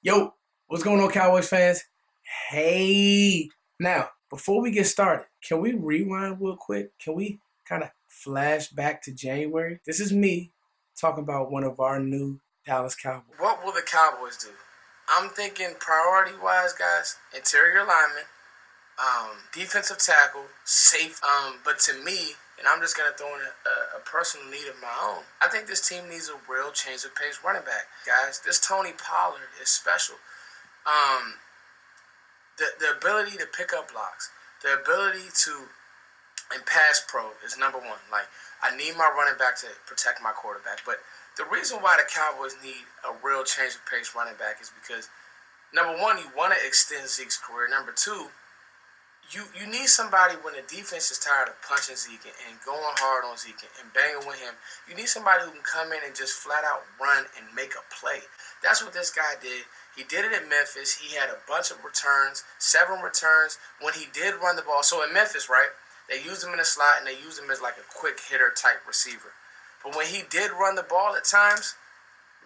Yo, what's going on, Cowboys fans? Hey, now, before we get started, can we rewind real quick? Can we kind of flash back to January? This is me talking about one of our new Dallas Cowboys. What will the Cowboys do? I'm thinking priority-wise, guys, interior lineman, defensive tackle, safe. But to me, and I'm just going to throw in a personal need of my own, I think this team needs a real change of pace running back. Guys, this Tony Pollard is special. The ability to pick up blocks, the ability to, and pass pro is number one. Like, I need my running back to protect my quarterback. But the reason why the Cowboys need a real change of pace running back is because, number one, you want to extend Zeke's career. Number two, you need somebody when the defense is tired of punching Zeke and going hard on Zeke and banging with him. You need somebody who can come in and just flat out run and make a play. That's what this guy did. He did it in Memphis. He had a bunch of returns, 7 returns when he did run the ball. So in Memphis, right, they used him in the slot and they used him as like a quick hitter type receiver. But when he did run the ball at times,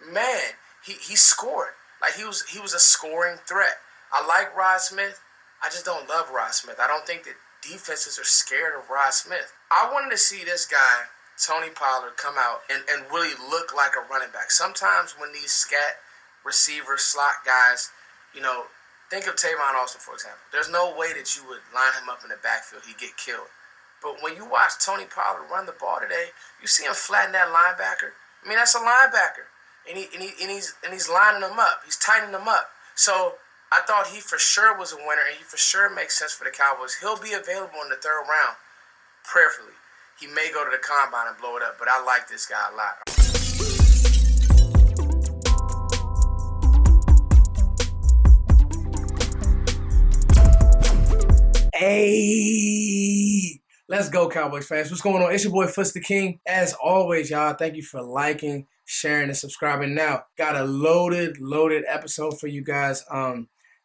man, he scored. Like he was a scoring threat. I like Rod Smith. I just don't love Rod Smith. I don't think that defenses are scared of Rod Smith. I wanted to see this guy, Tony Pollard, come out and really look like a running back. Sometimes when these scat receivers, slot guys, think of Tavon Austin, for example. There's no way that you would line him up in the backfield. He'd get killed. But when you watch Tony Pollard run the ball today, you see him flatten that linebacker. I mean, that's a linebacker. And he's lining them up. He's tightening them up. So I thought he for sure was a winner, and he for sure makes sense for the Cowboys. He'll be available in the 3rd round, prayerfully. He may go to the combine and blow it up, but I like this guy a lot. Hey, let's go, Cowboys fans. What's going on? It's your boy, Foots the King. As always, y'all, thank you for liking, sharing, and subscribing. Now, got a loaded episode for you guys.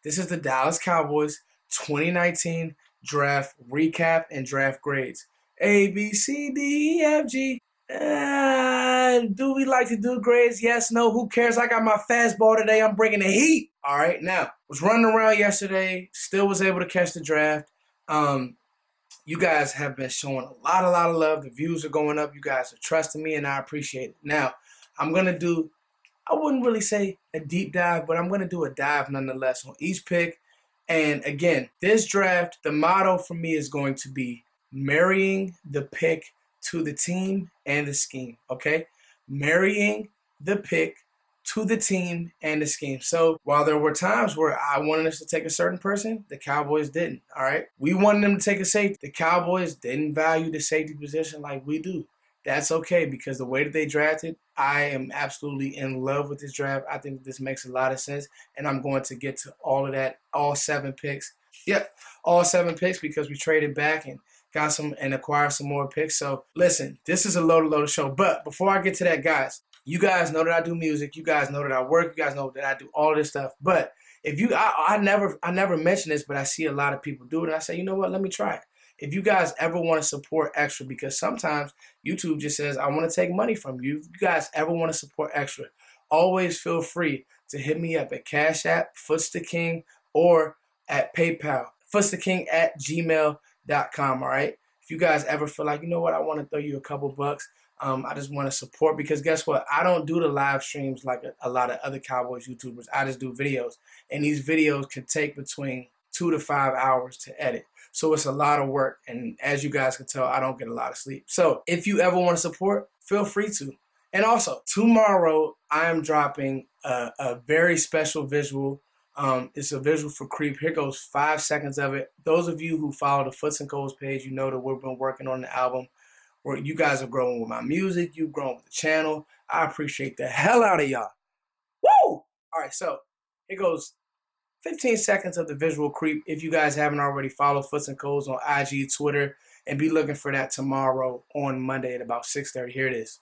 This is the Dallas Cowboys 2019 draft recap and draft grades. A, B, C, D, E, F, G. Do we like to do grades? Yes, no, who cares? I got my fastball today. I'm bringing the heat. All right, now, was running around yesterday. Still was able to catch the draft. You guys have been showing a lot of love. The views are going up. You guys are trusting me, and I appreciate it. Now, I'm going to do, I wouldn't really say a deep dive, but I'm going to do a dive nonetheless on each pick. And again, this draft, the motto for me is going to be marrying the pick to the team and the scheme, okay? Marrying the pick to the team and the scheme. So while there were times where I wanted us to take a certain person, the Cowboys didn't, all right? We wanted them to take a safety. The Cowboys didn't value the safety position like we do. That's okay, because the way that they drafted, I am absolutely in love with this draft. I think this makes a lot of sense, and I'm going to get to all of that, all 7 picks. Yep, all 7 picks, because we traded back and got some and acquired some more picks. So listen, this is a loaded show. But before I get to that, guys, you guys know that I do music. You guys know that I work. You guys know that I do all this stuff. But if you, I never mention this, but I see a lot of people do it, and I say, you know what? Let me try it. If you guys ever want to support extra, because sometimes YouTube just says, I want to take money from you. If you guys ever want to support extra, always feel free to hit me up at Cash App, Foots the King, or at PayPal, footstheking@gmail.com, all right? If you guys ever feel like, you know what, I want to throw you a couple bucks, I just want to support, because guess what? I don't do the live streams like a lot of other Cowboys YouTubers. I just do videos, and these videos can take between 2 to 5 hours to edit. So it's a lot of work, and as you guys can tell, I don't get a lot of sleep. So if you ever want to support, feel free to. And also, tomorrow I am dropping a very special visual. It's a visual for Creep. Here goes 5 seconds of it. Those of you who follow the Foots and Coles page, you know that we've been working on the album, where you guys are growing with my music. You've grown with the channel. I appreciate the hell out of y'all. Woo! All right, so here goes 15 seconds of the visual Creep. If you guys haven't already, follow Foots and Coles on IG, Twitter, and be looking for that tomorrow on Monday at about 6:30. Here it is.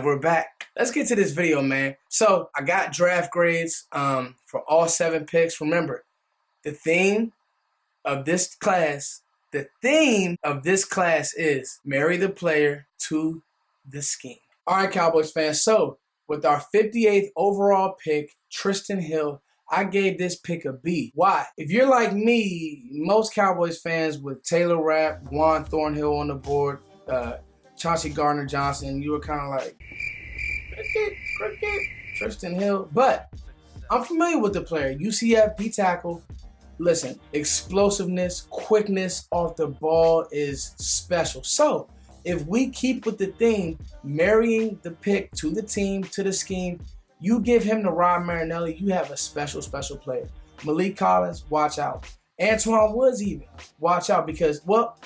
And we're back. Let's get to this video, man. So I got draft grades for all 7 picks. Remember, the theme of this class is marry the player to the scheme. All right, Cowboys fans. So with our 58th overall pick, Tristan Hill, I gave this pick a B. Why? If you're like me, most Cowboys fans with Taylor Rapp, Juan Thornhill on the board, Chauncey Gardner-Johnson, you were kind of like, cricket, Tristan Hill. But I'm familiar with the player. UCF D tackle. Listen, explosiveness, quickness off the ball is special. So if we keep with the theme, marrying the pick to the team, to the scheme, you give him to Rod Marinelli, you have a special, special player. Malik Collins, watch out. Antoine Woods even, watch out because, well,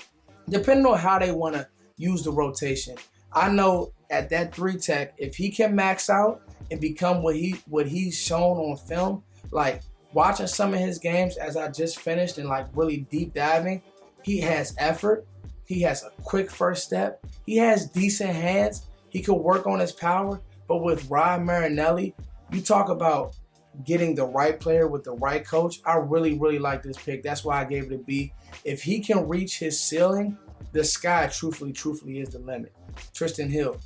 depending on how they want to use the rotation, I know at that 3 tech, if he can max out and become what he's shown on film, like watching some of his games as I just finished and like really deep diving, he has effort. He has a quick first step. He has decent hands. He could work on his power. But with Rod Marinelli, you talk about getting the right player with the right coach. I really, really like this pick. That's why I gave it a B. If he can reach his ceiling, the sky truthfully is the limit. Tristan Hill,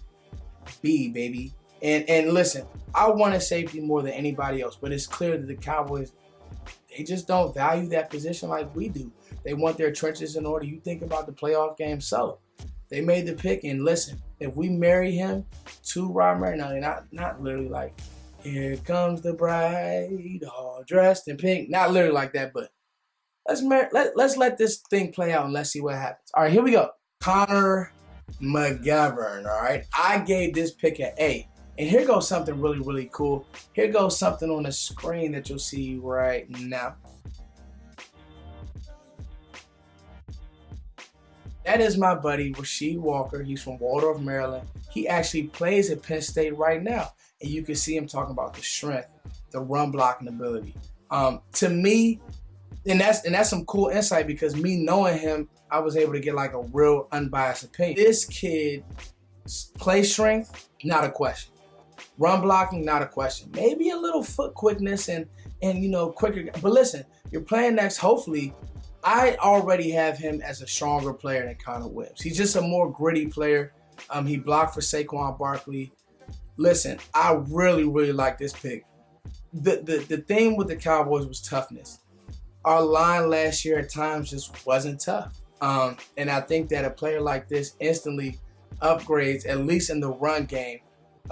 B, baby. And listen, I wanted safety more than anybody else, but it's clear that the Cowboys, they just don't value that position like we do. They want their trenches in order. You think about the playoff game. So they made the pick. And listen, if we marry him to Rod Marinelli, not literally like, here comes the bride, all dressed in pink. Not literally like that, but let's let this thing play out and let's see what happens. All right, here we go. Connor McGovern, all right? I gave this pick an A. And here goes something really, really cool. Here goes something on the screen that you'll see right now. That is my buddy, Rasheed Walker. He's from Waldorf, Maryland. He actually plays at Penn State right now. And you can see him talking about the strength, the run blocking ability. To me, and that's some cool insight because me knowing him, I was able to get like a real unbiased opinion. This kid, play strength, not a question. Run blocking, not a question. Maybe a little foot quickness and quicker. But listen, you're playing next, hopefully. I already have him as a stronger player than Connor Williams. He's just a more gritty player. He blocked for Saquon Barkley. Listen, I really, really like this pick. The thing with the Cowboys was toughness. Our line last year at times just wasn't tough. And I think that a player like this instantly upgrades, at least in the run game,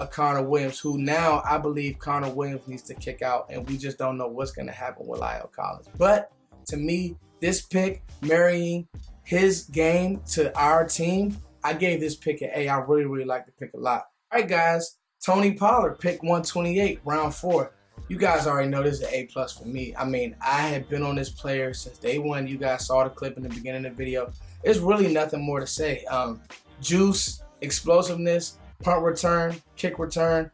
a Connor Williams, who now I believe Connor Williams needs to kick out, and we just don't know what's going to happen with Lyle Collins. But to me, this pick, marrying his game to our team, I gave this pick an A. I really, really like the pick a lot. All right, guys, Tony Pollard, pick 128, round 4. You guys already know this is an A+ for me. I mean, I have been on this player since day one. You guys saw the clip in the beginning of the video. There's really nothing more to say. Juice, explosiveness, punt return, kick return.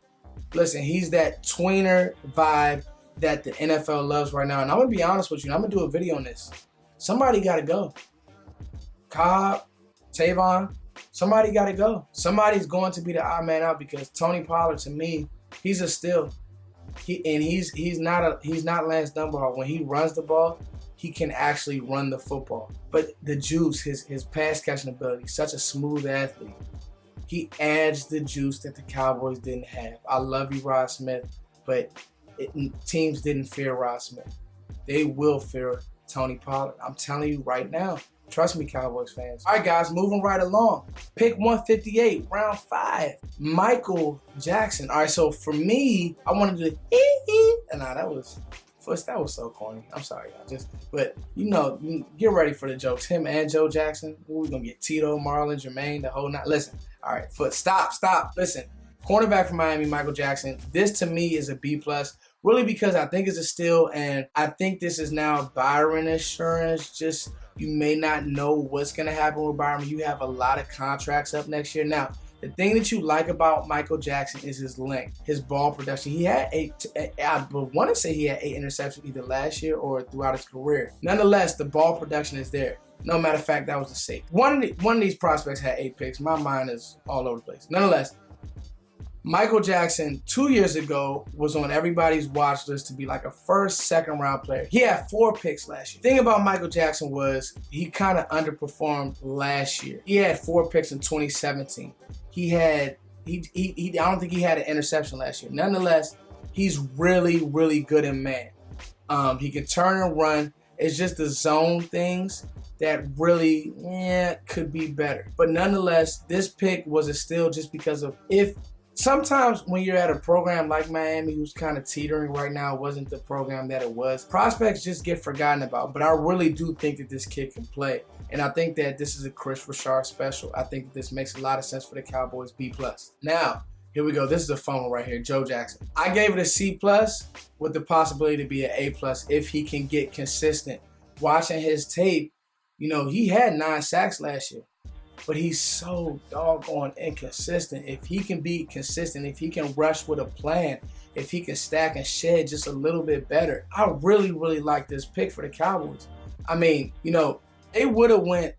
Listen, he's that tweener vibe that the NFL loves right now. And I'm going to be honest with you. I'm going to do a video on this. Somebody got to go. Cobb, Tavon, somebody got to go. Somebody's going to be the odd man out because Tony Pollard, to me, he's a steal. He's not Lance Dunbar. When he runs the ball, he can actually run the football. But the juice, his pass catching ability, such a smooth athlete. He adds the juice that the Cowboys didn't have. I love you, Rod Smith, but teams didn't fear Rod Smith. They will fear Tony Pollard. I'm telling you right now. Trust me, Cowboys fans. All right, guys, moving right along. Pick 158, round 5, Michael Jackson. All right, so for me, I wanted to that was so corny. I'm sorry, y'all. But get ready for the jokes. Him and Joe Jackson. We're gonna get Tito, Marlon, Jermaine, the whole night. Listen, all right, stop. Listen, cornerback from Miami, Michael Jackson. This to me is a B+. Really because I think it's a steal, and I think this is now Byron insurance. Just you may not know what's going to happen with Byron. You have a lot of contracts up next year. Now, the thing that you like about Michael Jackson is his length, his ball production. He had I want to say he had 8 interceptions either last year or throughout his career. Nonetheless, the ball production is there. No matter of fact, that was a safe. One of these prospects had 8 picks. My mind is all over the place. Nonetheless, Michael Jackson 2 years ago was on everybody's watch list to be like a first, second round player. He had 4 picks last year. The thing about Michael Jackson was he kind of underperformed last year. He had 4 picks in 2017. I don't think he had an interception last year. Nonetheless, he's really, really good in man. He can turn and run. It's just the zone things that really could be better. But nonetheless, this pick was a steal just because of sometimes when you're at a program like Miami, who's kind of teetering right now, it wasn't the program that it was. Prospects just get forgotten about. But I really do think that this kid can play. And I think that this is a Chris Richard special. I think that this makes a lot of sense for the Cowboys, B+. Now, here we go. This is a fun one right here, Joe Jackson. I gave it a C+ with the possibility to be an A+ if he can get consistent. Watching his tape, he had 9 sacks last year, but he's so doggone inconsistent. If he can be consistent, if he can rush with a plan, if he can stack and shed just a little bit better, I really, really like this pick for the Cowboys. I mean, they would have went,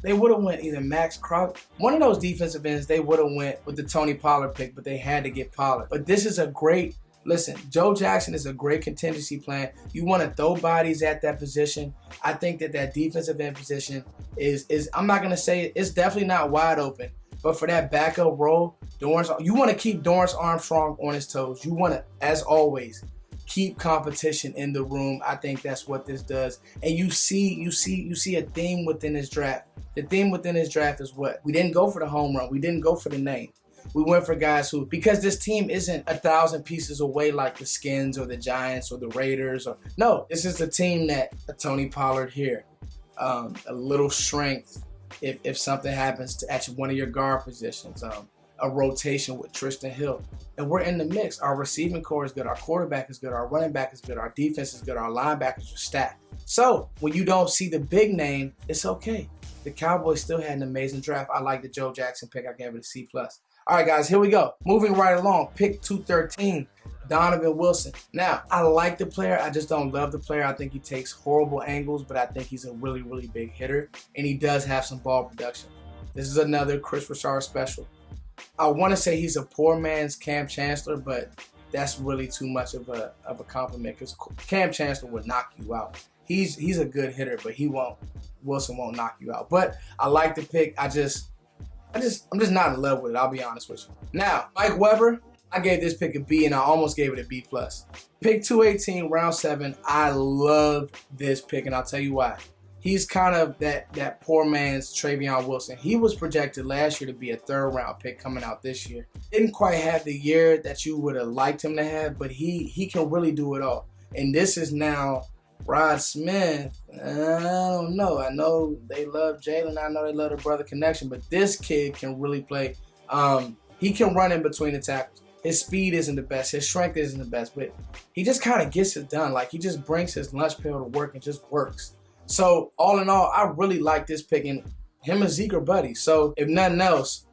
they would have went either Max Crosby, one of those defensive ends, they would have went with the Tony Pollard pick, but they had to get Pollard. But this is listen, Joe Jackson is a great contingency plan. You want to throw bodies at that position. I think that defensive end position is I'm not going to say it's definitely not wide open, but for that backup role, you want to keep Dorrance Armstrong on his toes. You want to, as always, keep competition in the room. I think that's what this does. And you see a theme within this draft. The theme within this draft is what? We didn't go for the home run. We didn't go for the name. We went for guys because this team isn't 1,000 pieces away like the Skins or the Giants or the Raiders. No, this is the team that a Tony Pollard here, a little strength if something happens at one of your guard positions, a rotation with Tristan Hill. And we're in the mix. Our receiving core is good. Our quarterback is good. Our running back is good. Our defense is good. Our linebackers are stacked. So when you don't see the big name, it's okay. The Cowboys still had an amazing draft. I like the Joe Jackson pick. I gave it a C+. All right, guys, here we go. Moving right along, pick 213, Donovan Wilson. Now, I like the player. I just don't love the player. I think he takes horrible angles, but I think he's a really, really big hitter, and he does have some ball production. This is another Chris Richard special. I want to say he's a poor man's Cam Chancellor, but that's really too much of a compliment because Cam Chancellor would knock you out. He's a good hitter, but Wilson won't knock you out. But I like the pick. I'm just not in love with it, I'll be honest with you. Now, Mike Weber, I gave this pick a B, and I almost gave it a B+. Pick 218, round 7. I love this pick, and I'll tell you why. He's kind of that poor man's Travion Wilson. He was projected last year to be a 3rd-round pick coming out this year. Didn't quite have the year that you would have liked him to have, but he can really do it all. And this is now Rod Smith. I don't know. I know they love Jalen. I know they love the brother connection, but this kid can really play. He can run in between the tackles. His speed isn't the best. His strength isn't the best, but he just kind of gets it done. Like, he just brings his lunch pail to work and just works. So, all in all, I really like this pick, and him and Zeke are buddies. So, if nothing else,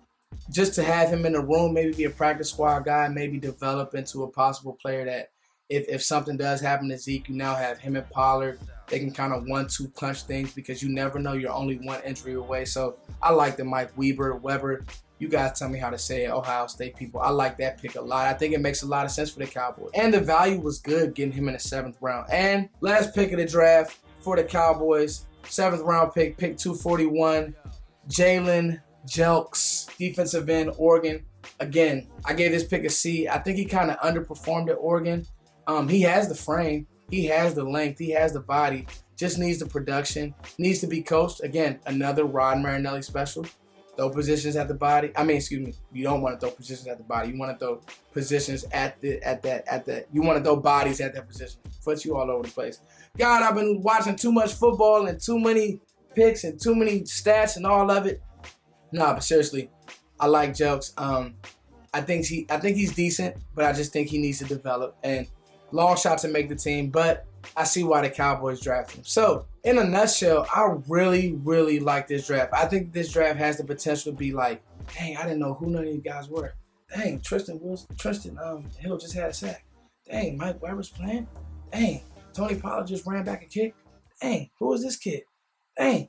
just to have him in the room, maybe be a practice squad guy, maybe develop into a possible player that if something does happen to Zeke, you now have him and Pollard. They can kind of 1-2 punch things because you never know. You're only one injury away. So, I like the Mike Weber. You guys tell me how to say it, Ohio State people. I like that pick a lot. I think it makes a lot of sense for the Cowboys. And the value was good getting him in the 7th round. And last pick of the draft for the Cowboys, 7th round pick 241, Jalen Jelks, defensive end, Oregon. Again, I gave this pick a C. I think he kind of underperformed at Oregon. He has the frame. He has the length. He has the body. Just needs the production. Needs to be coached. Again, another Rod Marinelli special. Throw positions at the body. You don't want to throw positions at the body. You want to throw positions you want to throw bodies at that position. Puts you all over the place. God, I've been watching too much football and too many picks and too many stats and all of it. Nah, but seriously, I like Jelks. I think he's decent, but I just think he needs to develop. And long shot to make the team, but I see why the Cowboys drafted him. So, in a nutshell, I really, really like this draft. I think this draft has the potential to be like, dang, I didn't know who none of these guys were. Dang, Tristan Hill just had a sack. Dang, Mike Weber's playing. Dang, Tony Pollard just ran back a kick. Dang, who is this kid? Dang,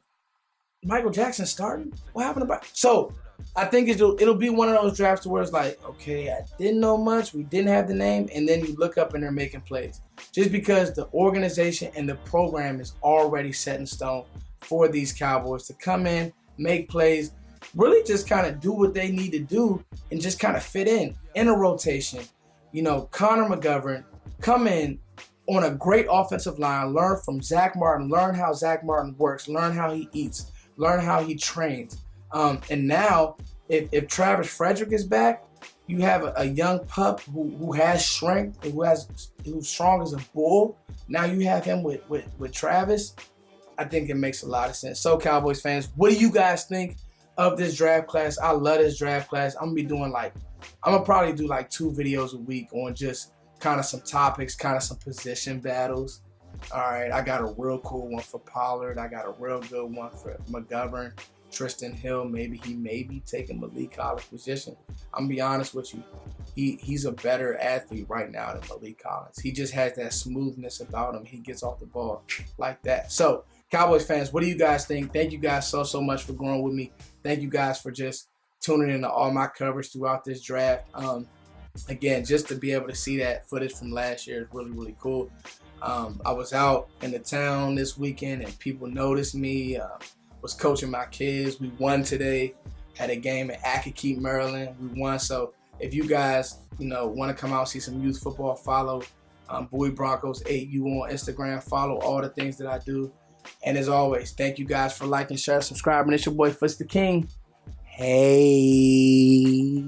Michael Jackson starting? What happened about? So, I think it'll be one of those drafts where it's like, okay, I didn't know much, we didn't have the name, and then you look up and they're making plays. Just because the organization and the program is already set in stone for these Cowboys to come in, make plays, really just kind of do what they need to do and just kind of fit in a rotation. You know, Connor McGovern, come in on a great offensive line, learn from Zach Martin, learn how Zach Martin works, learn how he eats, learn how he trains. And now, if Travis Frederick is back, you have a young pup who has strength, who's strong as a bull. Now you have him with Travis. I think it makes a lot of sense. So, Cowboys fans, what do you guys think of this draft class? I love this draft class. I'm gonna probably do like 2 videos a week on just kind of some topics, kind of some position battles. All right, I got a real cool one for Pollard. I got a real good one for McGovern. Tristan Hill, maybe he may be taking Malik Collins' position. I'm gonna be honest with you. He's a better athlete right now than Malik Collins. He just has that smoothness about him. He gets off the ball like that. So, Cowboys fans, what do you guys think? Thank you guys so much for growing with me. Thank you guys for just tuning in to all my coverage throughout this draft. Again, just to be able to see that footage from last year is really, really cool. I was out in the town this weekend and people noticed me. Was coaching my kids. We won today. Had a game at Accokeek, Maryland. We won. So if you guys, want to come out and see some youth football, follow Bowie Broncos 8U on Instagram. Follow all the things that I do. And as always, thank you guys for liking, sharing, subscribing. It's your boy Fitz the King. Hey.